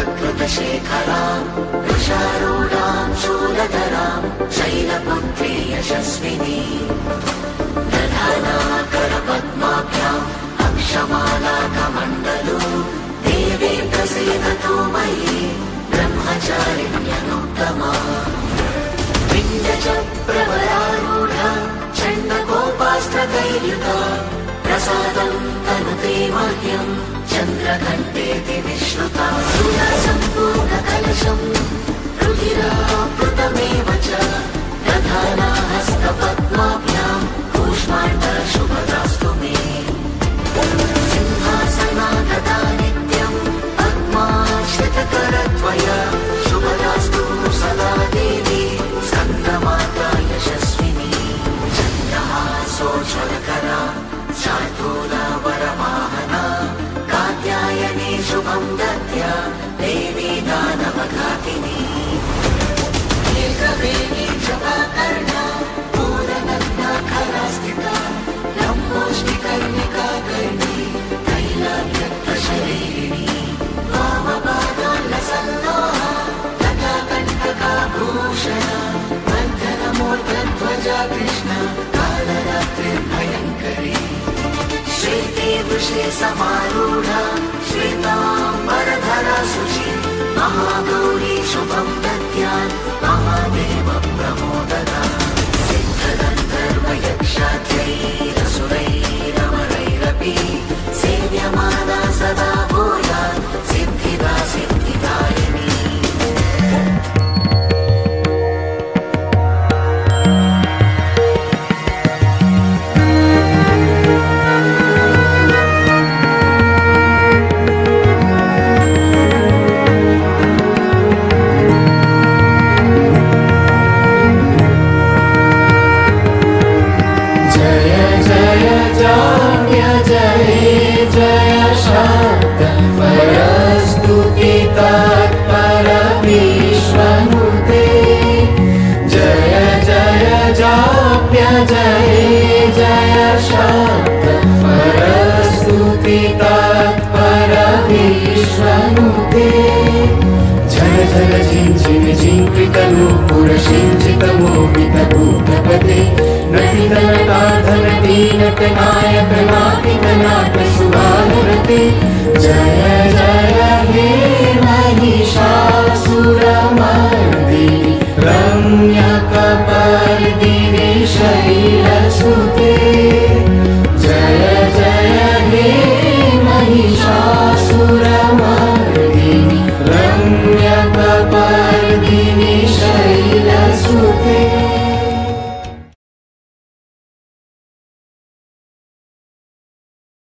चन्द्रार्धकृतशेखरां वृषारूढां शूलधरां शैलपुत्री यशस्विनी दधानाकरपद्माभ्याम् अक्षमालाकमण्डलो देवी प्रसीदतु मयि ब्रह्मचारिण्यनुत्तमा विन्ध्यचप्रवरारूढा चण्डकोपास्त्रकैर्युता प्रसादं तनुते मह्यं चन्द्रघण्टेति विश्रुता सुरसम्पूर्णकलशं रुधिराप्लुतमेव च दधाना हस्तपद्माभ्यां कूष्माण्डशुभदास्तु मे सिंहासनागता नित्यं पद्माश्रितकरत्वया शुभदास्तु सदा देवी स्कन्दमाता यशस्विनी चन्द्रहासोज्ज्वलकरा शार्दूला वरवाहना कात्यायनी शुभं दद्या देवी दानवघातिनी एकवेणी जपाकर्णा पूर्णनग्नाखरा स्थिता लम्बोष्टिकर्णिका कर्णी तैलाभ्यक्तशरीरिणी वामपादान्नसल्लोहा लताकण्टकाभूषणा वर्धनमूर्धध्वजा कृष्णा कालरात्रिर्भयङ्करी श्वेते वृषे समारूढा श्वेताम्बरधरा शुचि महागौरी शुभं दद्यात् महादेव प्रमोददा सिद्धगन्धर्वयक्षाद्यैरसुरैरमरैरपि सेव्यमाना सदा भूयात् सिद्धिदा सिद्धिदायिनी पुरशिञ्चितमोहितभूतपते नटितनटाधनतीनटनायकनापितनाटसुभानुरते जय जय हे महिषासुरमर्दिनि रम्यकपर्दिनि